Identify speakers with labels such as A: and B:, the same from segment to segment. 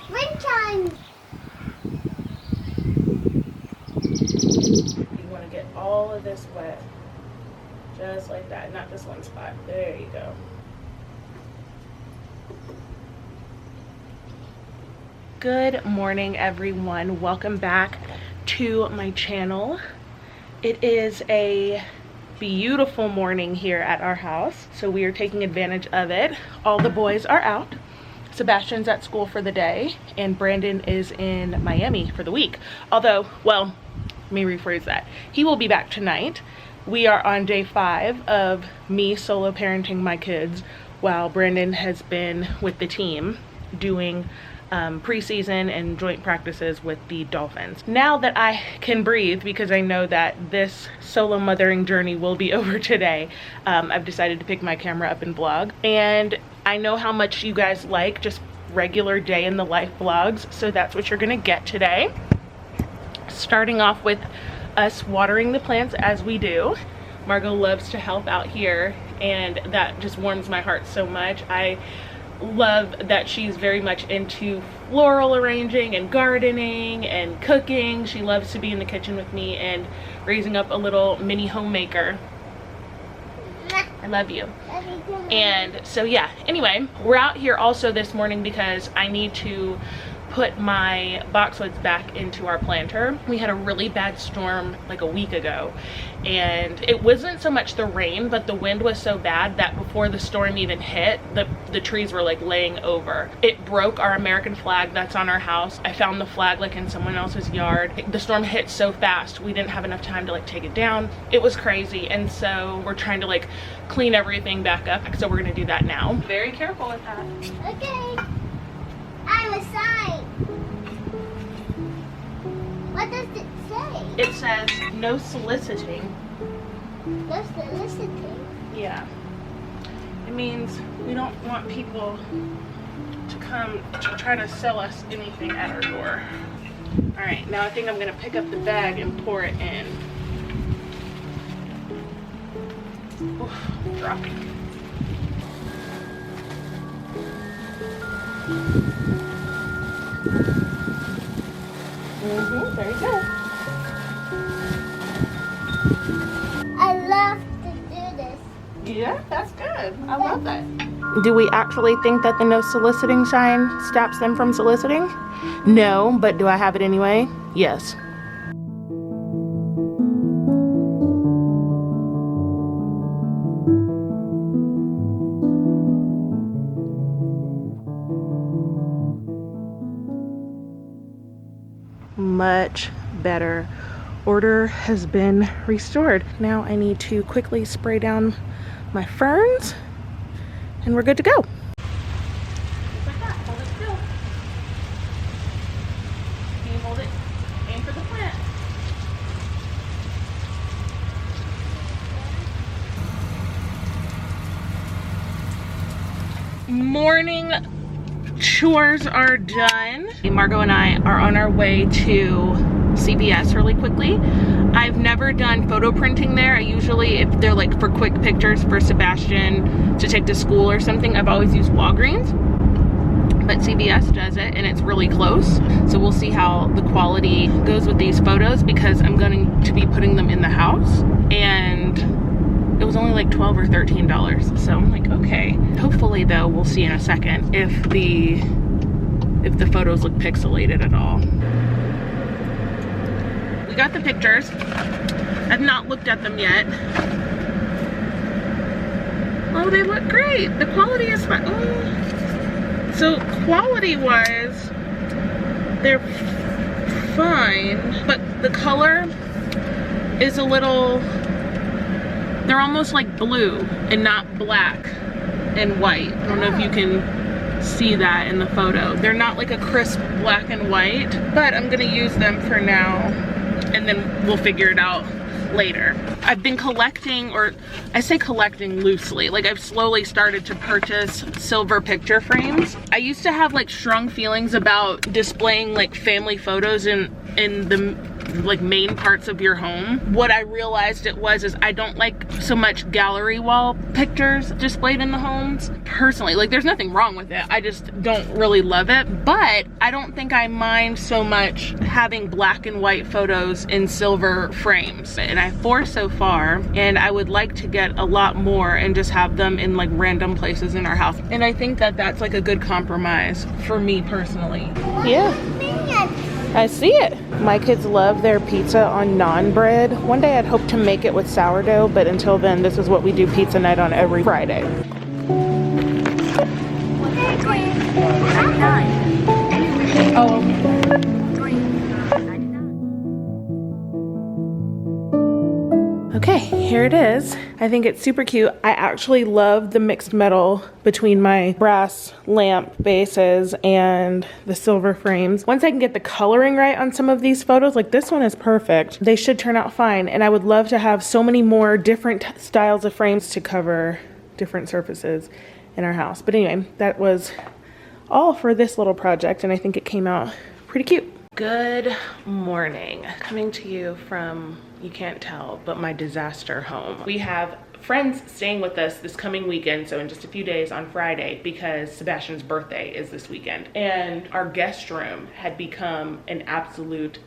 A: Springtime.
B: You want to get all of this wet. Just like that. Not this one spot. There you go. Good morning, everyone. Welcome back to my channel. It is a beautiful morning here at our house, so we are taking advantage of it. All the boys are out. Sebastian's at school for the day, and Brandon is in Miami for the week. Although, well, let me rephrase that. He will be back tonight. We are on day 5 of me solo parenting my kids while Brandon has been with the team doing preseason and joint practices with the Dolphins. Now that I can breathe, because I know that this solo mothering journey will be over today, I've decided to pick my camera up and vlog. And I know how much you guys like just regular day in the life vlogs, so that's what you're gonna get today. Starting off with us watering the plants as we do. Margot loves to help out here, and that just warms my heart so much. I love that she's very much into floral arranging and gardening and cooking. She loves to be in the kitchen with me and raising up a little mini homemaker. I love you. And so yeah, anyway, we're out here also this morning because I need to put my boxwoods back into our planter. We had a really bad storm like a week ago, and it wasn't so much the rain, but the wind was so bad that before the storm even hit, the trees were like laying over. It broke our American flag that's on our house. I found the flag like in someone else's yard. The storm hit so fast we didn't have enough time to like take it down. It was crazy, and so we're trying to like clean everything back up, so we're gonna do that now. Very careful with that.
A: Okay. I'm a sign. What does it say?
B: It says no soliciting.
A: No soliciting.
B: Yeah. It means we don't want people to come to try to sell us anything at our door. Alright, now I think I'm going to pick up the bag and pour it in. Oof, dropping. There you go.
A: I love to do this.
B: Yeah, that's good. I love that. Do we actually think that the no soliciting sign stops them from soliciting? No, but do I have it anyway? Yes. Much better. Order has been restored. Now I need to quickly spray down my ferns and we're good to go. Just like that. Hold it still. Can you hold it? Aim for the plant. Morning chores are done. Margot and I are on our way to CVS really quickly. I've never done photo printing there. I usually, if they're like for quick pictures for Sebastian to take to school or something, I've always used Walgreens. But CVS does it and it's really close. So we'll see how the quality goes with these photos because I'm going to be putting them in the house. And it was only like $12 or $13. So I'm like, okay. Hopefully though, we'll see in a second if the photos look pixelated at all. We got the pictures. I've not looked at them yet. Oh, they look great. The quality is fine. Oh. So quality-wise, they're fine, but the color is a little, they're almost like blue and not black and white. I don't know if you can see that in the photo. They're not like a crisp black and white, but I'm gonna use them for now and then we'll figure it out later. I've been collecting, or I say collecting loosely, like I've slowly started to purchase silver picture frames. I used to have like strong feelings about displaying like family photos in the like main parts of your home. What I realized it was is I don't like so much gallery wall pictures displayed in the homes. Personally, like there's nothing wrong with it. I just don't really love it. But I don't think I mind so much having black and white photos in silver frames. And I have 4 so far, and I would like to get a lot more and just have them in like random places in our house. And I think that that's like a good compromise for me personally. Yeah, I see it. My kids love their pizza on naan bread. One day I'd hope to make it with sourdough, but until then, this is what we do pizza night on every Friday. Oh, okay, here it is. I think it's super cute. I actually love the mixed metal between my brass lamp bases and the silver frames. Once I can get the coloring right on some of these photos, like this one is perfect, they should turn out fine. And I would love to have so many more different styles of frames to cover different surfaces in our house. But anyway, that was all for this little project, and I think it came out pretty cute. Good morning. Coming to you from, you can't tell, but my disaster home. We have friends staying with us this coming weekend, so in just a few days on Friday, because Sebastian's birthday is this weekend. And our guest room had become an absolute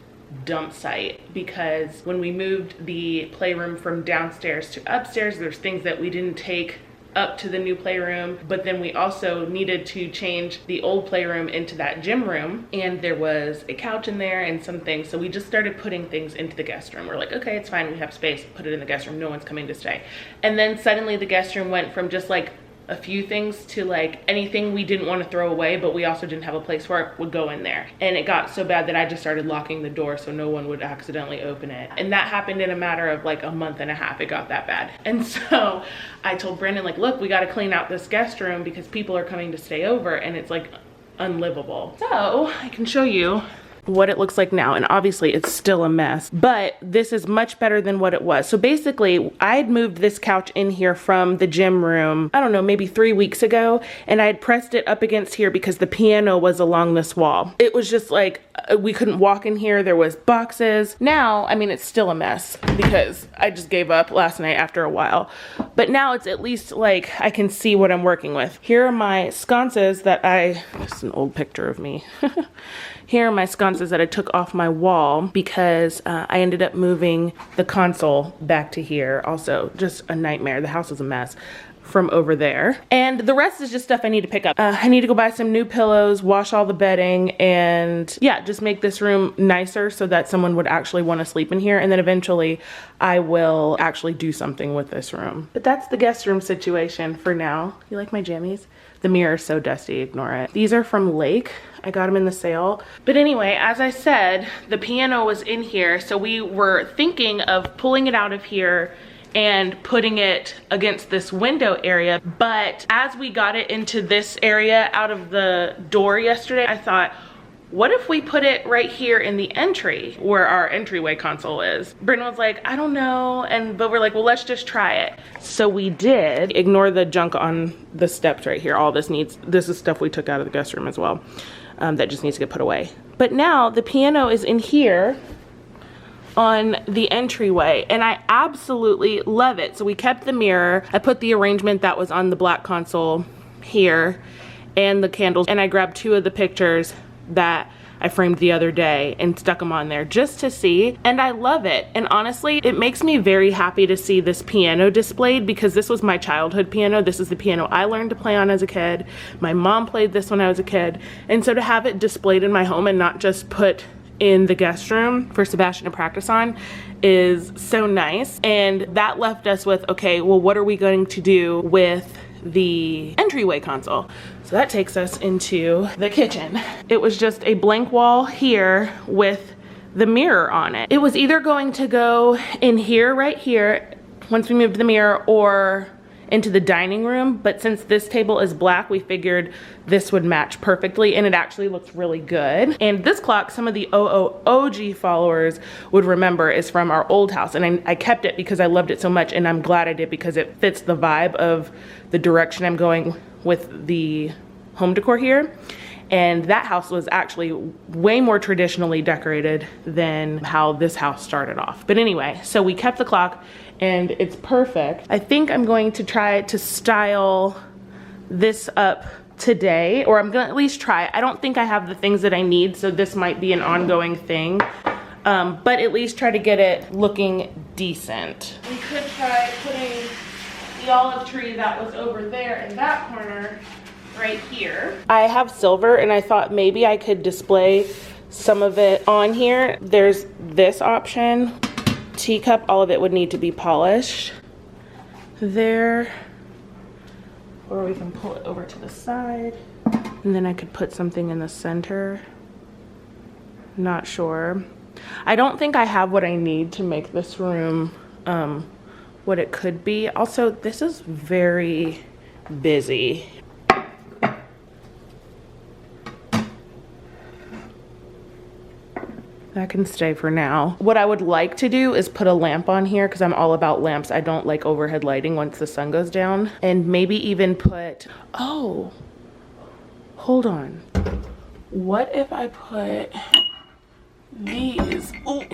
B: dump site because when we moved the playroom from downstairs to upstairs, there's things that we didn't take up to the new playroom, but then we also needed to change the old playroom into that gym room, and there was a couch in there and some things, so we just started putting things into the guest room. We're like, okay, it's fine, we have space, put it in the guest room, no one's coming to stay. And then suddenly the guest room went from just like a few things to like anything we didn't want to throw away, but we also didn't have a place where it would go in there. And it got so bad that I just started locking the door so no one would accidentally open it. And that happened in a matter of like a month and a half. It got that bad. And so I told Brandon, like, look, we got to clean out this guest room because people are coming to stay over and it's like unlivable. So I can show you what it looks like now, and obviously it's still a mess, but this is much better than what it was. So basically I had moved this couch in here from the gym room, I don't know, maybe 3 weeks ago, and I had pressed it up against here because the piano was along this wall. It was just like we couldn't walk in here, there was boxes. Now, I mean, it's still a mess because I just gave up last night after a while, but now it's at least like I can see what I'm working with. Here are my sconces that this is an old picture of me. Here are my sconces that I took off my wall because I ended up moving the console back to here. Also, just a nightmare. The house is a mess from over there. And the rest is just stuff I need to pick up. I need to go buy some new pillows, wash all the bedding, and yeah, just make this room nicer so that someone would actually want to sleep in here. And then eventually I will actually do something with this room. But that's the guest room situation for now. You like my jammies? The mirror is so dusty, ignore it. These are from Lake. I got them in the sale. But anyway, as I said, the piano was in here, so we were thinking of pulling it out of here and putting it against this window area. But as we got it into this area out of the door yesterday, I thought, what if we put it right here in the entry where our entryway console is? Brandon was like, I don't know, but we're like, well, let's just try it. So we did. Ignore the junk on the steps right here. All this is stuff we took out of the guest room as well, that just needs to get put away. But now the piano is in here on the entryway, and I absolutely love it. So we kept the mirror. I put the arrangement that was on the black console here and the candles, and I grabbed 2 of the pictures that I framed the other day and stuck them on there just to see, and I love it. And honestly, it makes me very happy to see this piano displayed because this was my childhood piano. This is the piano I learned to play on as a kid. My mom played this when I was a kid, and so to have it displayed in my home and not just put in the guest room for Sebastian to practice on is so nice. And that left us with, okay, well, what are we going to do with the entryway console? So that takes us into the kitchen. It was just a blank wall here with the mirror on it. It was either going to go in here, right here, once we moved the mirror, or into the dining room, but since this table is black, we figured this would match perfectly, and it actually looks really good. And this clock, some of the OG followers would remember, is from our old house, and I kept it because I loved it so much, and I'm glad I did because it fits the vibe of the direction I'm going with the home decor here. And that house was actually way more traditionally decorated than how this house started off. But anyway, so we kept the clock and it's perfect. I think I'm going to try to style this up today, or I'm gonna at least try. I don't think I have the things that I need, so this might be an ongoing thing. But at least try to get it looking decent. We could try putting the olive tree that was over there in that corner right here. I have silver and I thought maybe I could display some of it on here. There's this option. Teacup, all of it would need to be polished there. Or we can pull it over to the side. And then I could put something in the center. Not sure. I don't think I have what I need to make this room what it could be. Also, this is very busy. That can stay for now. What I would like to do is put a lamp on here because I'm all about lamps. I don't like overhead lighting once the sun goes down. And maybe even put, oh, hold on. What if I put these? Oh,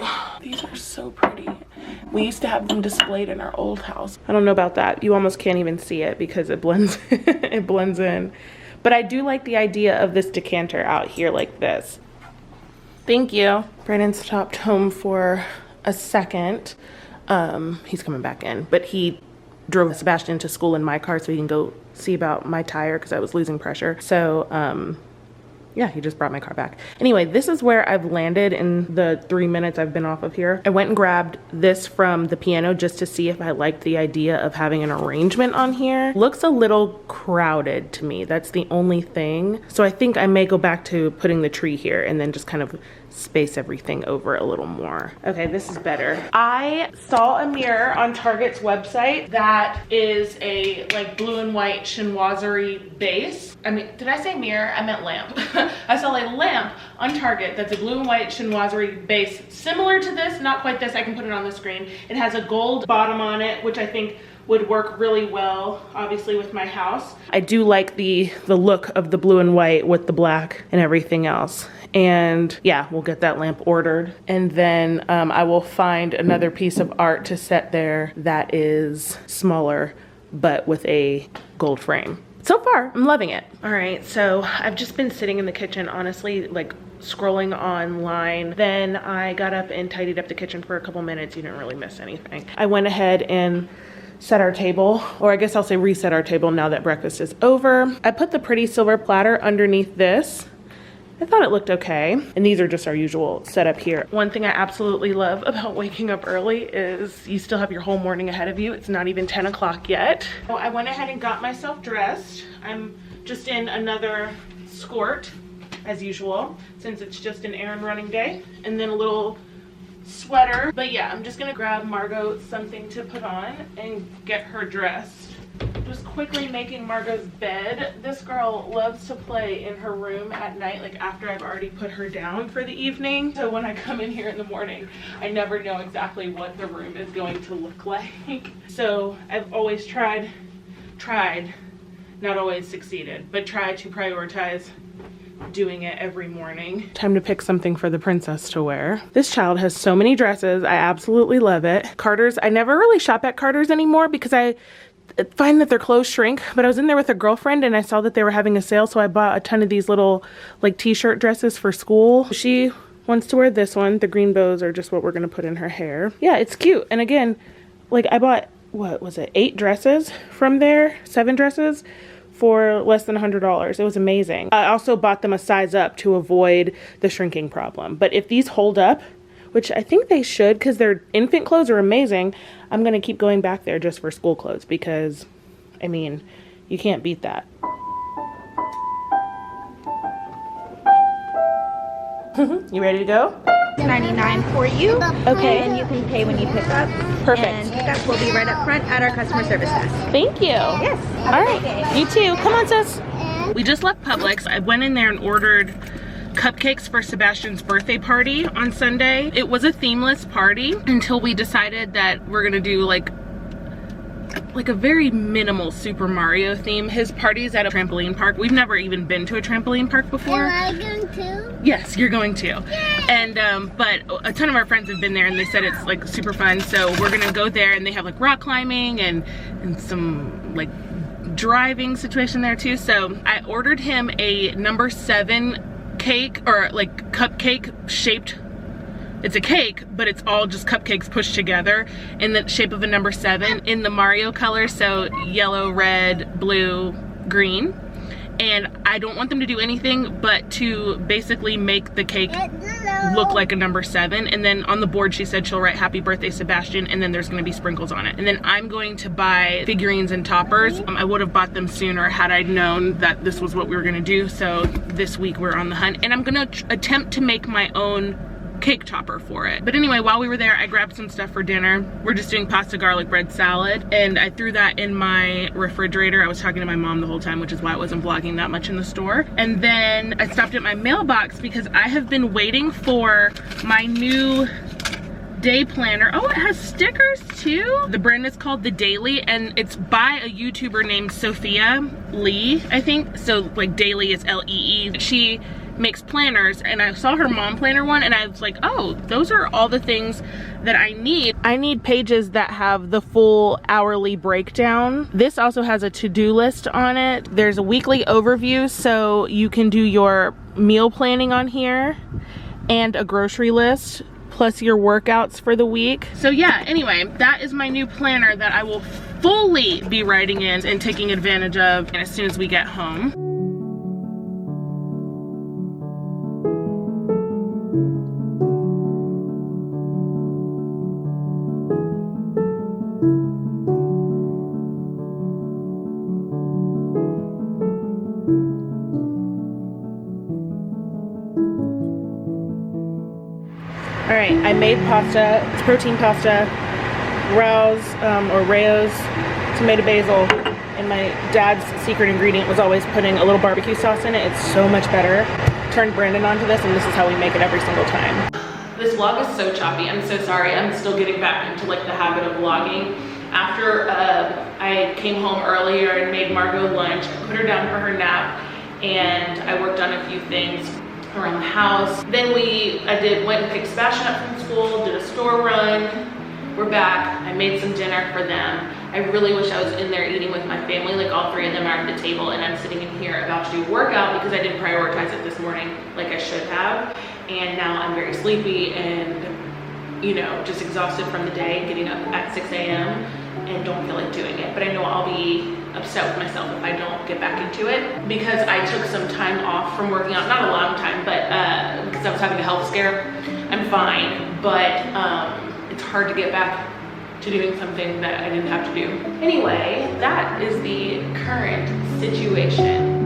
B: these are so pretty. We used to have them displayed in our old house. I don't know about that. You almost can't even see it because it blends, it blends in. But I do like the idea of this decanter out here like this. Thank you. Brandon stopped home for a second. He's coming back in, but he drove Sebastian to school in my car so he can go see about my tire because I was losing pressure. So, yeah, he just brought my car back. Anyway, this is where I've landed in the 3 minutes I've been off of here. I went and grabbed this from the piano just to see if I liked the idea of having an arrangement on here. Looks a little crowded to me. That's the only thing. So I think I may go back to putting the tree here and then just kind of space everything over a little more. Okay, this is better. I saw a mirror on Target's website that is a like blue and white chinoiserie base. I mean, did I say mirror? I meant lamp. I saw a lamp on Target that's a blue and white chinoiserie base similar to this, not quite this. I can put it on the screen. It has a gold bottom on it, which I think would work really well, obviously, with my house. I do like the look of the blue and white with the black and everything else. And yeah, we'll get that lamp ordered. And then I will find another piece of art to set there that is smaller, but with a gold frame. So far, I'm loving it. All right, so I've just been sitting in the kitchen, honestly, like scrolling online. Then I got up and tidied up the kitchen for a couple minutes. You didn't really miss anything. I went ahead and set our table, or I guess I'll say reset our table now that breakfast is over. I put the pretty silver platter underneath this. I thought it looked okay. And these are just our usual setup here. One thing I absolutely love about waking up early is you still have your whole morning ahead of you. It's not even 10 o'clock yet. So I went ahead and got myself dressed. I'm just in another skirt as usual, since it's just an errand running day. And then a little sweater. But yeah, I'm just gonna grab Margot something to put on and get her dressed. Just quickly making Margot's bed. This girl loves to play in her room at night, like after I've already put her down for the evening. So when I come in here in the morning, I never know exactly what the room is going to look like. So I've always tried, not always succeeded, but tried to prioritize doing it every morning. Time to pick something for the princess to wear. This child has so many dresses. I absolutely love it. Carter's, I never really shop at Carter's anymore because I find that their clothes shrink, but I was in there with a girlfriend and I saw that they were having a sale, so I bought a ton of these little like t-shirt dresses for school. She wants to wear this one. The green bows are just what we're gonna put in her hair. Yeah, it's cute. And again, like I bought, what was it, 8 dresses from there, 7 dresses for less than $100. It was amazing. I also bought them a size up to avoid the shrinking problem. But if these hold up, which I think they should because their infant clothes are amazing, I'm gonna keep going back there just for school clothes because, I mean, you can't beat that. You ready to go?
C: $99 for you.
B: Okay.
C: And you can pay when you pick up.
B: Perfect.
C: And pickup will be right up front at our customer service desk.
B: Thank you.
C: Yes.
B: All right. You too. Come on, sis. We just left Publix. I went in there and ordered cupcakes for Sebastian's birthday party on Sunday. It was a themeless party until we decided that we're gonna do like like a very minimal Super Mario theme. His party is at a trampoline park. We've never even been to a trampoline park before.
A: Am I going to?
B: Yes, you're going to. Yay! And but a ton of our friends have been there and they said it's like super fun. So we're gonna go there, and they have like rock climbing and some like driving situation there too. So I ordered him a number 7 cake, or like cupcake shaped. It's a cake, but it's all just cupcakes pushed together in the shape of a number 7 in the Mario color. So yellow, red, blue, green. And I don't want them to do anything but to basically make the cake look like a number 7. And then on the board she said she'll write happy birthday Sebastian, and then there's gonna be sprinkles on it. And then I'm going to buy figurines and toppers. I would have bought them sooner had I known that this was what we were gonna do. So this week we're on the hunt, and I'm gonna attempt to make my own cake topper for it. But anyway, while we were there, I grabbed some stuff for dinner. We're just doing pasta garlic bread salad, and I threw that in my refrigerator. I was talking to my mom the whole time, which is why I wasn't vlogging that much in the store. And then I stopped at my mailbox because I have been waiting for my new day planner. Oh, it has stickers too. The brand is called The Daily, and it's by a YouTuber named Sophia Lee, I think. So like Daily is L-E-E. She makes planners, and I saw her mom planner one, and I was like, oh, those are all the things that I need. I need pages that have the full hourly breakdown. This also has a to-do list on it. There's a weekly overview, so you can do your meal planning on here, and a grocery list, plus your workouts for the week. So yeah, anyway, that is my new planner that I will fully be writing in and taking advantage of as soon as we get home. Alright, I made pasta. It's protein pasta, Rao's tomato basil, and my dad's secret ingredient was always putting a little barbecue sauce in it. It's so much better. Turned Brandon onto this, and this is how we make it every single time. This vlog is so choppy. I'm so sorry. I'm still getting back into like the habit of vlogging. After I came home earlier and made Margot lunch, I put her down for her nap, and I worked on a few things around the house. Then I went and picked Sebastian up from school, did a store run. We're back. I made some dinner for them. I really wish I was in there eating with my family. Like all 3 of them are at the table, and I'm sitting in here about to do a workout because I didn't prioritize it this morning like I should have. And now I'm very sleepy and, you know, just exhausted from the day, getting up at 6 a.m. and don't feel like doing it. But I know I'll be upset with myself if I don't get back into it, because I took some time off from working out. Not a long time, but because I was having a health scare. I'm fine, but it's hard to get back to doing something that I didn't have to do. Anyway, that is the current situation.